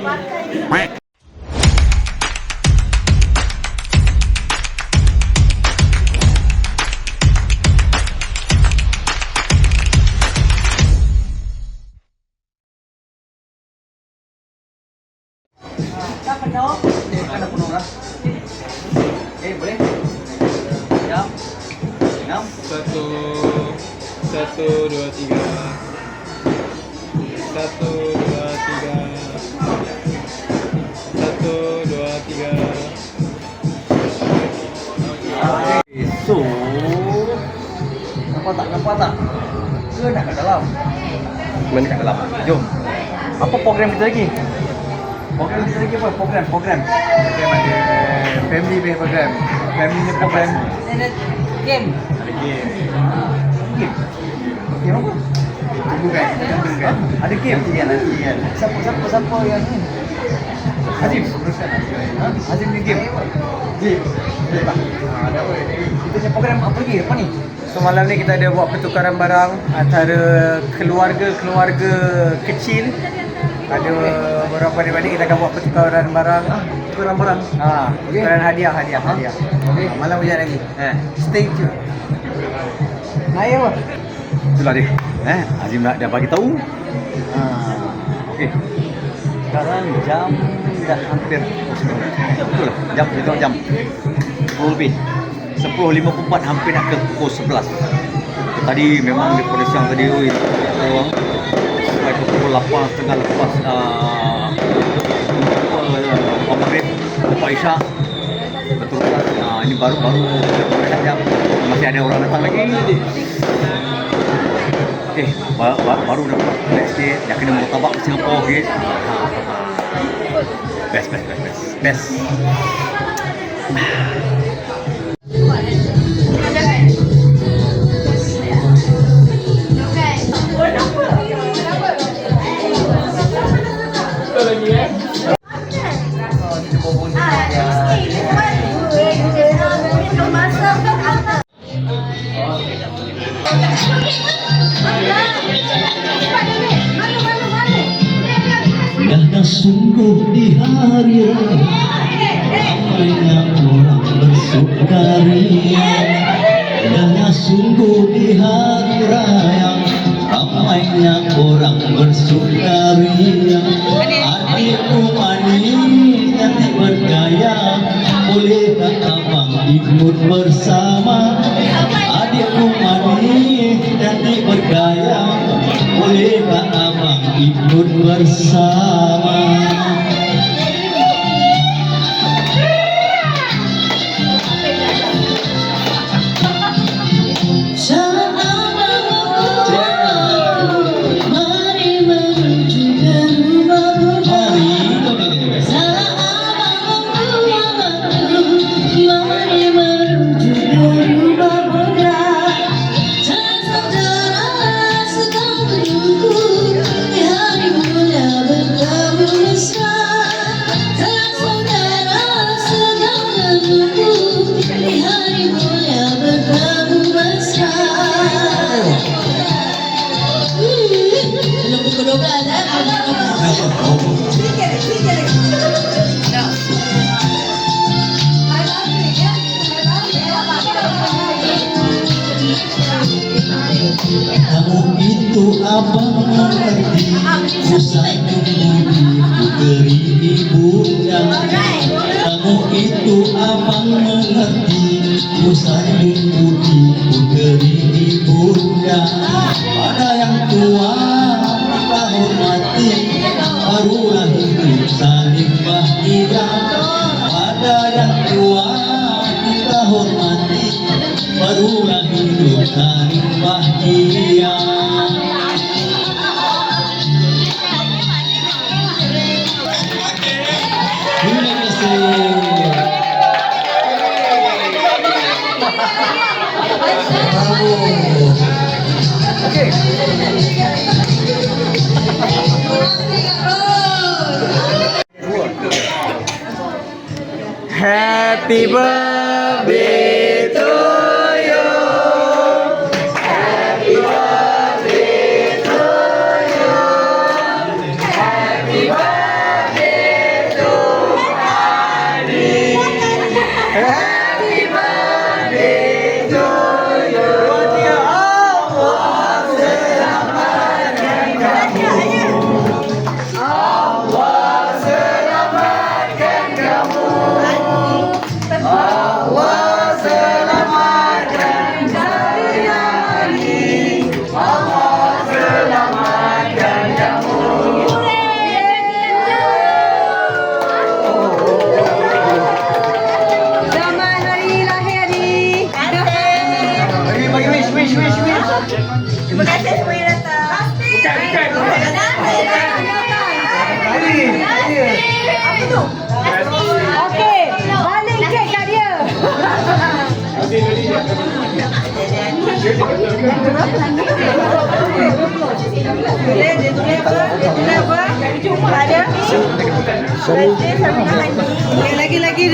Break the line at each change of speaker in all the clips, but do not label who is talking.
Dah penuh. Dah penuh dah. Boleh? Jam. 6.
1, 2, 3. 1, 2, 3. 1, 2, 3.
So, nampak tak? Ke nak kat dalam?
Mana
Kat dalam. Jom. Apa program kita lagi? Program kita lagi apa? Program. Program ada family punya program. Family punya program. Ada game. Ada game. Game apa? Tunggu kan. Ada game. Nanti kan. Siapa yang ni? Hazim. Hazim ni game. Game. Ada apa? Kita punya program apa lagi? Apa ni?
So malam ni kita ada buat pertukaran barang antara keluarga kecil. Ada beberapa daripada ni kita akan buat pertukaran barang.
Pertukaran barang.
Pertukaran hadiah.
Okey.
Malam hujan lagi. Stay tune.
Naik apa? Itulah dia. Azim dah bagi tahu. Okey. Sekarang jam dah hampir betul lah. Jam 10 lebih. 10.54 hampir nak ke pukul 11. Tadi memang daripada siang tadi orang sampai ke pukul 8.30 lepas maghrib lepas isyak. Betul ini baru jam masih ada orang datang lagi. Okey, baru dapat next day dah kena murtabak Singapore Gate. Best.
Dah sungguh di hari raya ramainya orang bersukaria. Dah sungguh di hari raya ramainya orang bersukaria. Adikku manis nanti bergaya, bolehkah abang ikut bersama? Adikku manis nanti bergaya, bolehkah abang ikut bersama? Kamu itu abang mengerti, usah menunggu beri ibunda. Kamu itu abang mengerti, usah menunggu beri ibunda. Pada yang tua kita hormati, barulah hidup saling bahagia. Pada yang tua kita hormati, barulah hidup saling bahagia. Terima kasih.
Okey.
Happy birthday to you. Happy birthday to you. Happy birthday
Lagi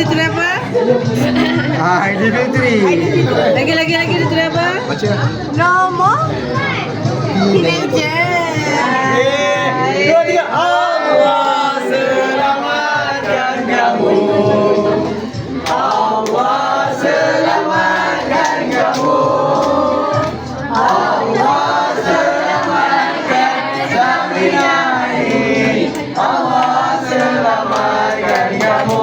ditulis apa?
Dimitri.
Lagi ditulis apa?
Baca.
Nomor teenager.
Dua, tiga. Allah selamatkan kamu. Allah selamatkan kamu. Allah selamatkan Sabrina ini. Allah selamatkan kamu.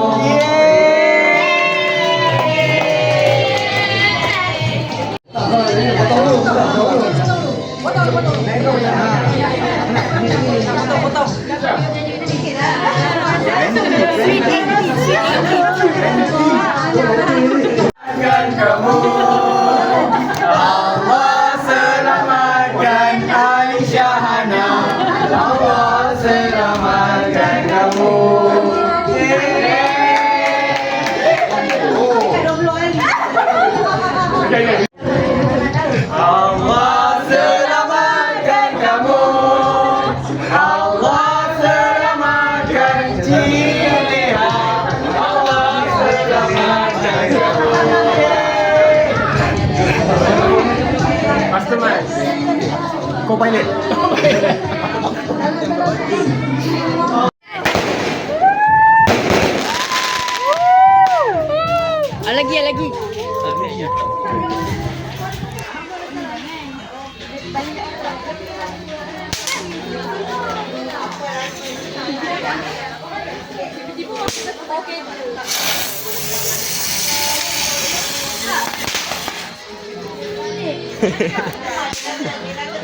Kamu Allah selamatkan Aisyah Hana. Allah selamatkan kamu. Allah selamatkan kamu. Allah selamatkan Cileha. Allah selamatkan kamu. Mastermind. Co-pilot.
Lagi.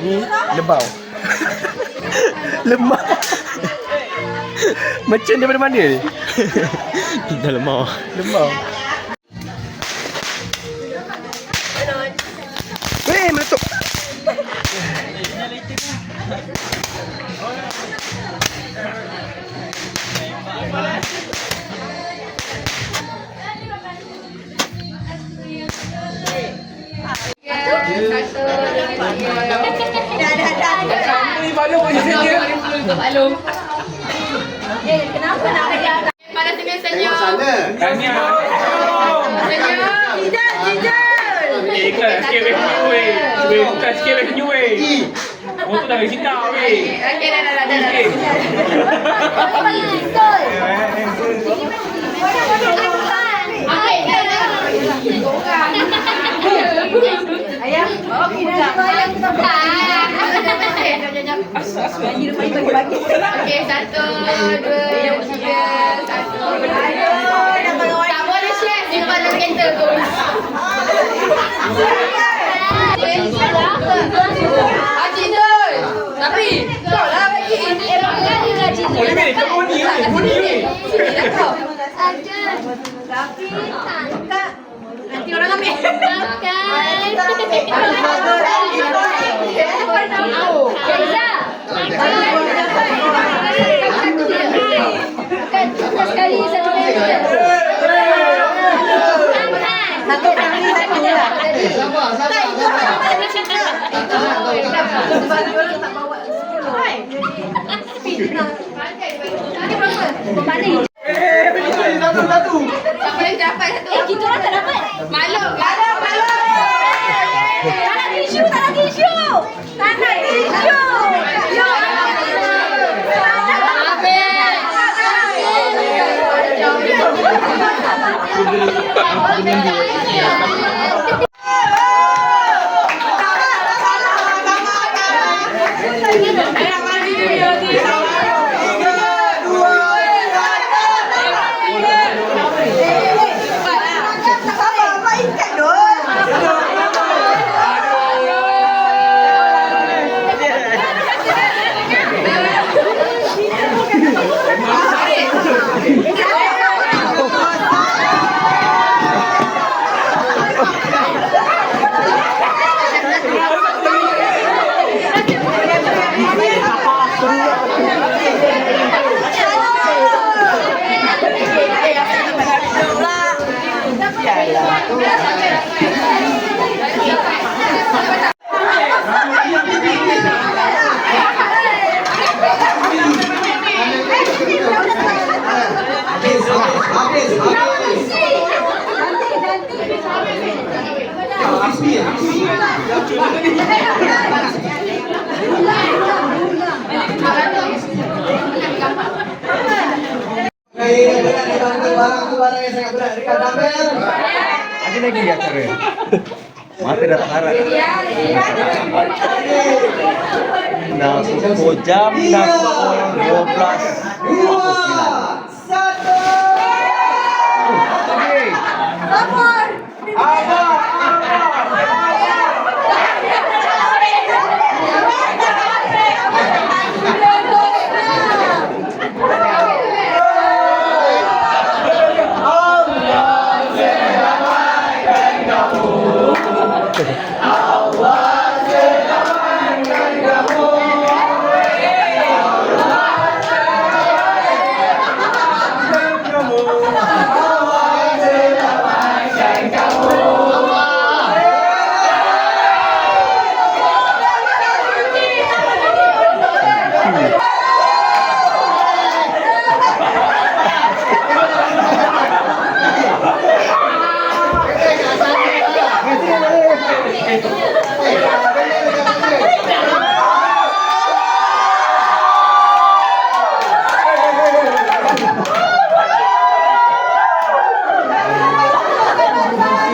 Ni lebau. Lemah. Macam daripada mana ni?
Dah lemah.
Lemau. Weh, meletup.
Kenapa nak ayah? Pada senyum.
Tahniah.
Jijal.
Ikhlas sikit weh senyum weh. Bukan sikit weh senyum weh. Oh tu dah bagi cinta weh.
Okey, dah.
Okey.
Ayah, bawa pulang. Bagi. Okey, 1, 2, 3, 1. Tak boleh share, simpan dalam kereta tu. Haji Dul. Tapi, kau lah bagi.
Oh ni kamu ni.
Tapi, tak. Nanti orang ambil. Sekali satu meja. Satu kali satu lah. Tak bawa 10. Berbalik.
Satu.
Tak boleh dapat satu. Kita orang tak dapat. Malu. Tak nak tisu.
Barang yang sangat berat. Dekat dumbbell.
Ada lagi acara. Mata dah tak larat. Dah pukul jam dah pukul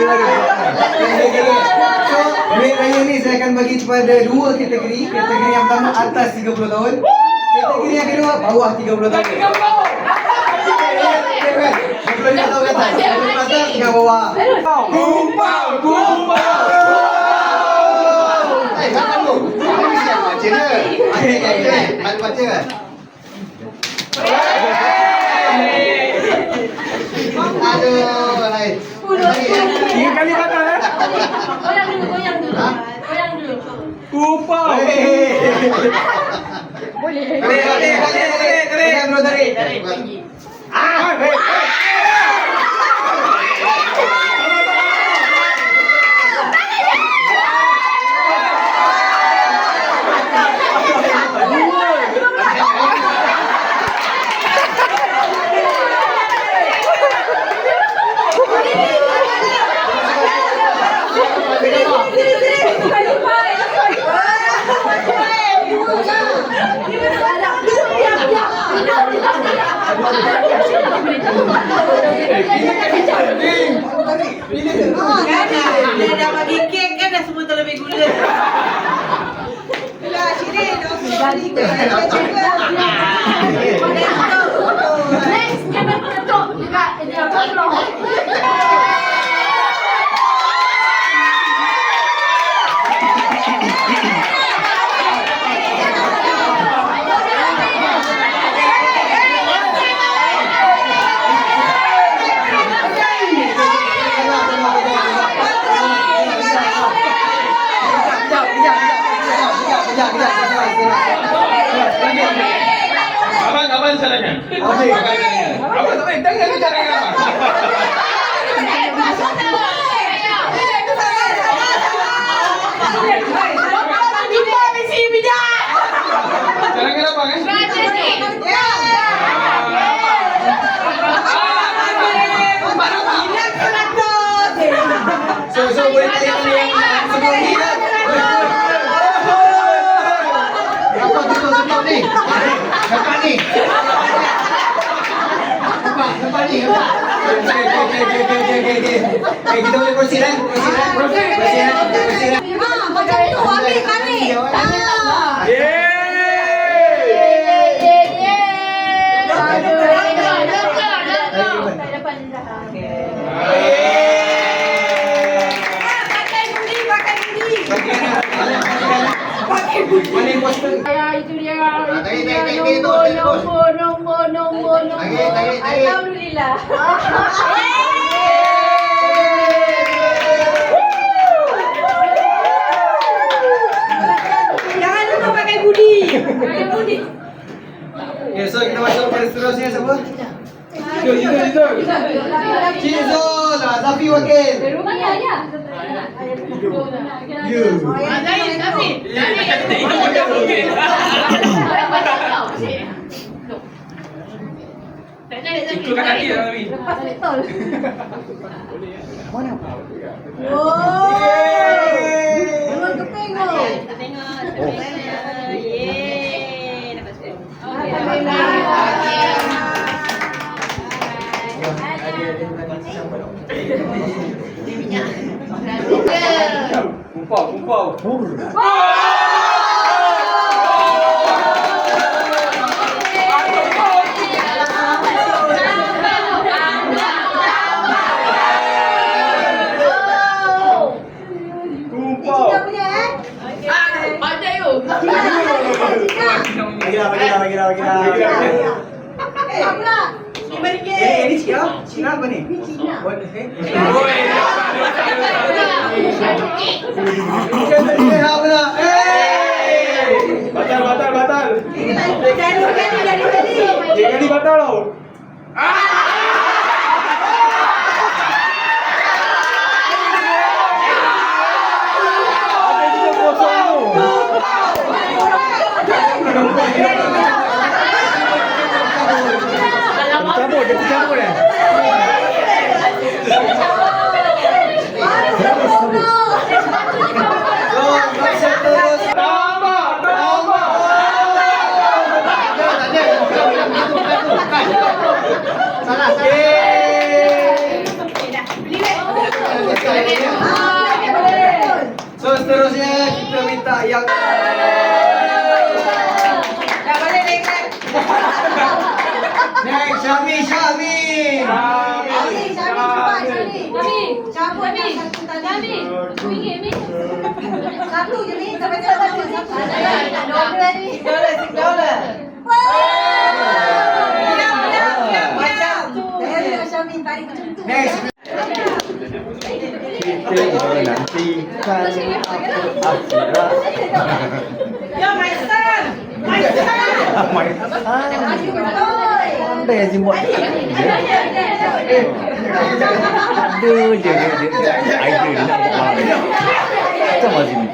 12.49.
Duit raya ni saya akan bagi kepada dua kategori. Kategori yang pertama atas 30 tahun. Kategori yang kedua bawah 30 tahun. 30 tahun ke atas. 30 atas dengan bawah.
Kumpau.
Siapa tu? Baca dia. Ada baca. Aduh, lain.
Tiga kali patah eh.
Goyang dulu.
Kumpau.
Boleh.
Tarik.
Dia dah bagi kek kan dah semua terlebih gula. Bila Shirin
Next, jangan ketuk dekat dia floor.
Abang salahnya. Abang tak main tangan cara apa? Cara apa kan?
So boleh tengok yang sebelum ni kan? Apa tutup ni? Depan ni. Depan ni. Okay, kita boleh proceed kan? Proceed.
macam tu ambil kami.
Mana yang poster?
Itu dia. Nombor.
Tarik.
Alhamdulillah.
Jangan lupa pakai budi.
Okay, so kita masuk ke seterusnya siapa?
Itu.
Cizol, Zafi wakil.
Rumah ya.
You.
Ikut kat kaki lah Nabi.
Lepas betul.
Mana?
Oh. Jangan kepengok.
Alhamdulillah.
Kumpau. Kumpau.
Cina punya
Ada you.
Apa pula? RM5.
Ini Cina apa ni?
Ini Cina.
Batal.
Jadi.
Jadi batal tau. Ada juga kosong tu.
Campur dah. So seterusnya kita minta yang
Dah balik next.
next Syami.
Syami, cepat Syami. Cabut satu tadi. Satu je ni, sampai satu. $6. Macam tu. Syami tarik macam tu.
next kita menantikan akhirat.
Ya, my son. Maju betul.
Pandai Azim buat je. Ada je dia idea dia nak buat apa. Macam Azim.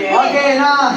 Okey nah.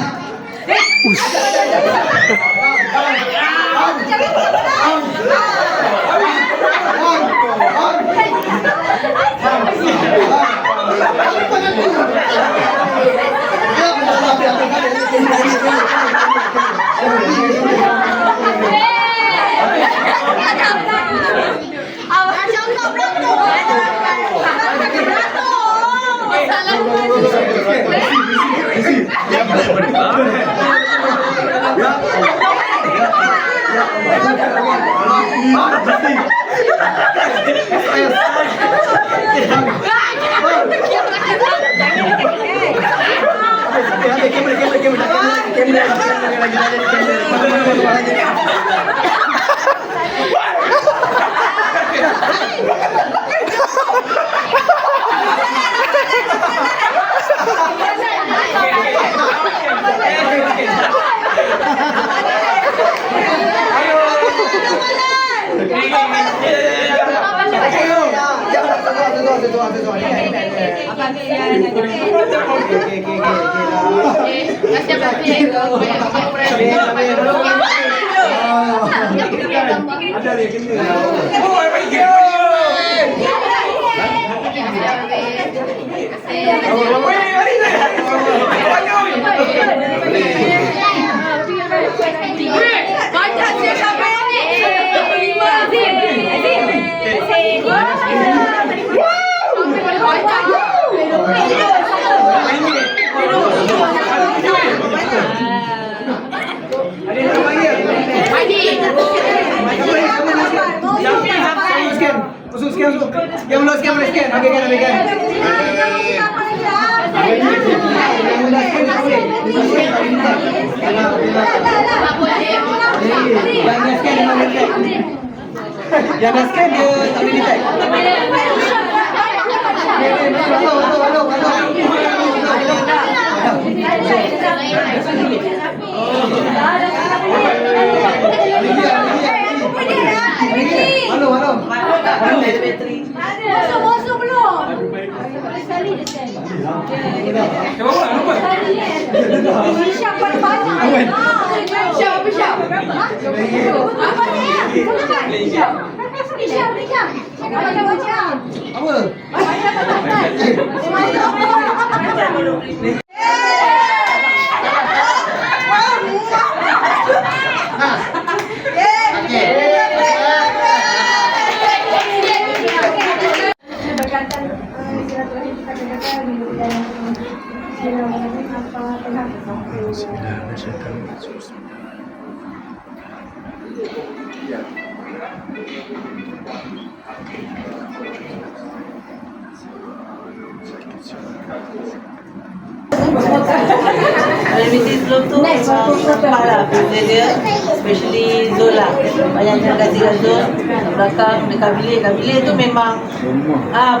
Yang dah scan dia tak boleh detect. Halo.
Masuk belum? Sekali dia send. Syam pada banyak. Syam. Apa ni? Syam. Apa dia baca?
Apa?
Ada mesti sebelum tu nampak lah kerja dia, especially Zul lah. Banyak terima kasih kat Zul. Belakang dekat bilik tu memang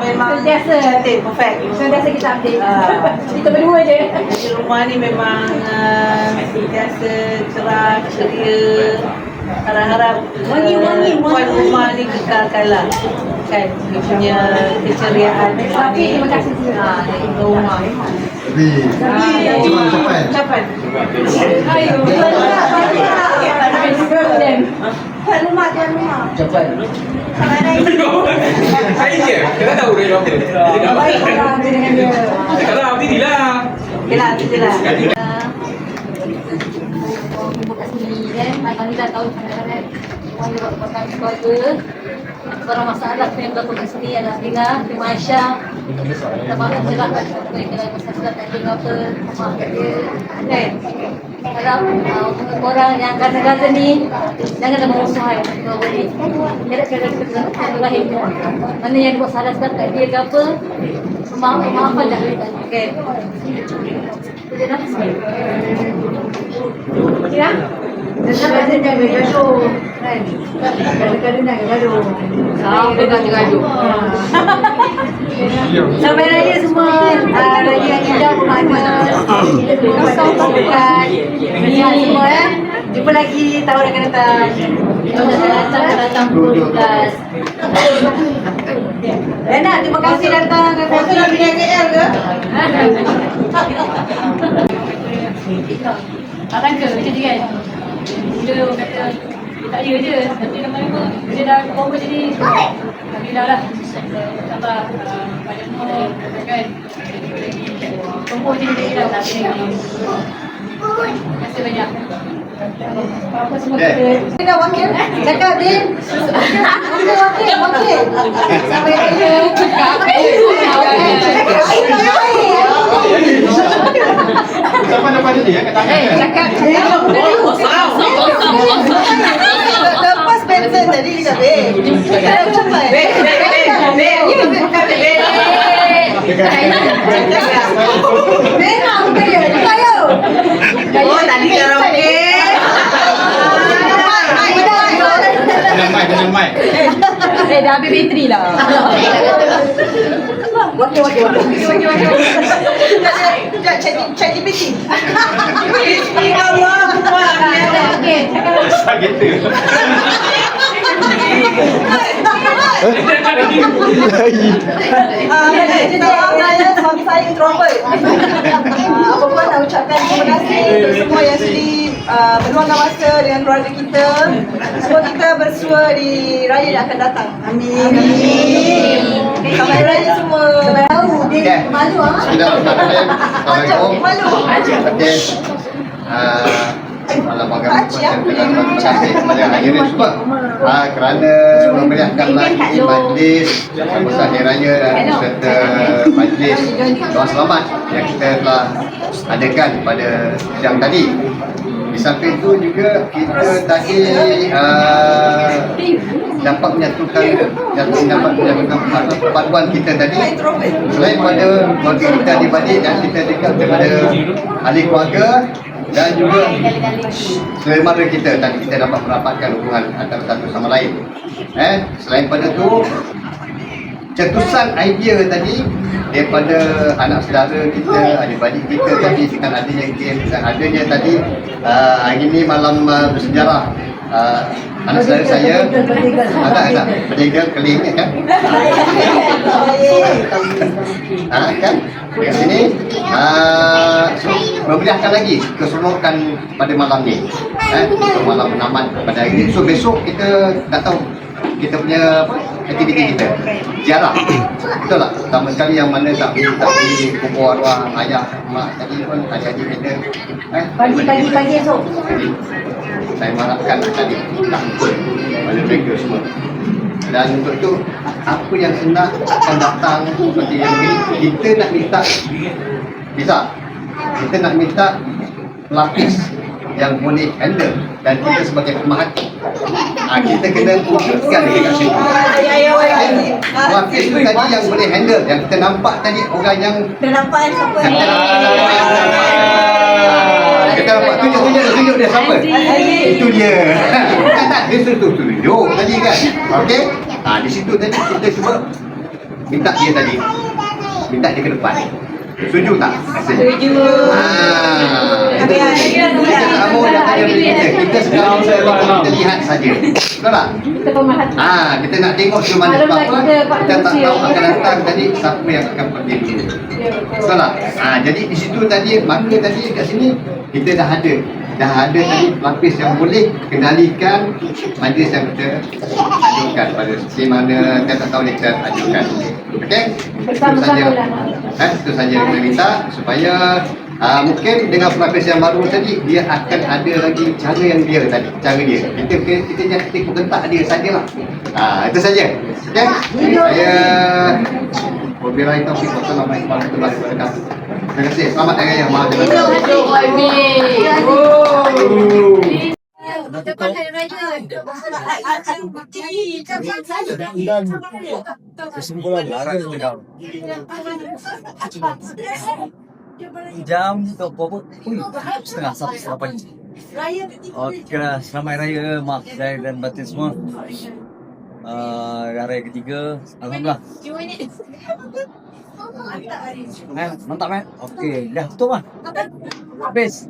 memang cantik, perfect.
Biasa kita update.
Kita berdua je. Jadi rumah ni memang biasa cerah, ceria. Harap-harap puan rumah ni kekalkan lah kan dia punya keceriaan.
Terima kasih.
Untuk rumah. Ucapan.
Ayo. Tuan rumah.
Cepat.
Saya je. Kita tahu dia apa.
Baik orang dengan dia.
Kalau abdi ni lah.
Okey lah, betul lah.
Buka sendiri kan. Alhamdulillah tahu kadang-kadang orang buat makan keluarga. Barang masalah yang berlaku kat sini adalah Rina, Terima Aisyah. Kita makan cerah kat kita masalah tak ada apa. Maaf kat dia. Kan? Harap orang yang kata-kata ni jangan ada memusuhan. Kalau boleh. Kira-kira kita lahir. Mana yang buat salah kat dia ke apa. Maafkan dah.
Okey.
Dia dah ya? Kadang-kadang jangan gaduh kan? Kadang-kadang jangan gaduh. Pegang gaduh. Sampai raya semua. Raya yang indah bermakna. Kosong pasukan. Ini semua ya. Jumpa lagi tahun akan datang. Tahun akan datang 2012. Dana, terima kasih datang.
Foto nak pergi KL ke?
Abang ke macam tu kan? Dia kata tak ya je, tapi nama-nama dia dah bawa jadi Alhamdulillah lah. InsyaAllah pada umur kan umur jadi dia dah terima kasih banyak. Apa semua kita
Dia dah wakil. Cakap Din. Wakil.
sampai raya
Siapa dapat dia kat tangan?
cakap
Lepas Benson tadi kita cepat.
memang kaya
Oh, tadi karaoke.
Dengan mic.
dah habis bateri lah.
Wakil. Chat GPT. Allah.
Okey, cakap
Gitu.
Saya suami saya introvert. Apa pun nak ucapkan terima kasih untuk semua yang sudi meluangkan masa dengan keluarga kita. Semua kita bersua di raya yang akan datang. Amin. Selamat raya semua. Tahu dia malu ah.
Assalamualaikum.
Malu.
Okey. Malam agama terima kasih kepada hadirin semua kerana memeriahkan lagi majlis besar hari raya dan serta majlis doa selamat yang kita telah adakan pada siang tadi. Di samping itu juga kita tadi dapat menyatukan perpaduan kita tadi. Selain pada keluarga kita adik-adik dan kita dekat kepada ahli keluarga dan juga saudara kita dan kita dapat merapatkan hubungan antara satu sama lain. Selain pada itu, cetusan idea tadi daripada anak saudara kita, adik-adik kita tadi dengan adanya game dan adanya tadi hari ini malam bersejarah. Anak saudara saya ada berlegal keling kan? Kan? Dekat sini memeriahkan lagi keseronokan pada malam ni. Malam penamat pada hari ini. So besok kita tak tahu kita punya aktiviti kita ziarah. Betul tak? Pertama sekali yang mana tak pergi kubur arwah ayah mak tadi pun adik-adik kita
pagi esok.
jadi saya mengharapkan tadi tak pada mereka semua Dan untuk itu apa yang hendak akan datang seperti yang ini, kita nak minta kita nak minta pelapis yang boleh handle, dan kita sebagai pemerhati kita kena wujudkan dekat situ. Pelapis tu tadi yang boleh handle, yang kita nampak tadi orang yang
Dah nampak siapa
yang
ni?
kita nampak. Kita nampak tunjuk dia siapa? Itu dia. Tak, dia tunjuk tadi kan. Okey. Di situ tadi kita cuba minta dia tadi. Minta dia ke depan. Setuju tak? Setuju. Kita tak mahu dia tanya kita. Kita sekarang kita lihat saja. Betul tak?
Kita pemerhati.
Kita nak tengok ke mana sebab apa? Kita tak tahu akan datang tadi siapa yang akan pergi dulu. Betul tak? Jadi di situ tadi, maka tadi kat sini kita dah ada tadi pelapis yang boleh kendalikan majlis yang kita ajukan pada si mana kita tak tahu ni kita ajukan. Okey? Itu saja. Itu saja yang saya minta supaya mungkin dengan pelapis yang baru tadi dia akan ada lagi cara yang dia tadi, cara dia. Kita jangan ikut gentak dia sajalah. Itu saja. Okey? Saya wabillahi taufiq wassalamualaikum warahmatullahi wabarakatuh. Terima kasih. Selamat hari raya. Maaf
Depan hari raya.
Kesimpulan jam ke berapa? Setengah 1 pagi. Okey lah, selamat hari raya, maaf lahir dan batin semua. Hari raya ketiga, alhamdulillah. Mantap kan? Okey, dah betul mah. Habis.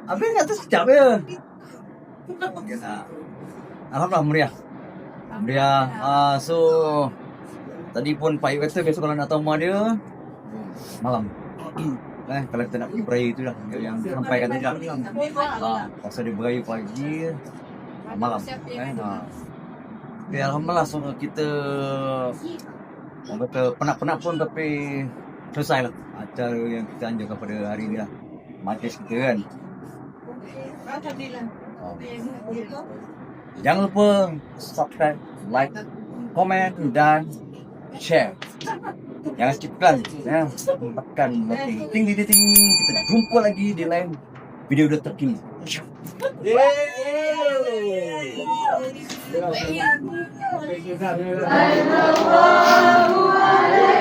Habis kat atas sekejap je. Alhamdulillah meriah. So tadi pun Pak Ip kata besok kalau nak tahu rumah dia malam. Kalau kita nak pergi beraya itulah yang sampaikan tadi lah. Pasal dia beraya pagi malam. Alhamdulillah, so kita orang kata penat-penat pun tapi selesai lah acara yang kita anjurkan pada hari ni lah, majlis kita kan. Jangan lupa subscribe, like, komen dan share. Jangan skipkan ya. Tekan ting. Kita jumpa lagi di lain video terkini.
Allahu Akbar.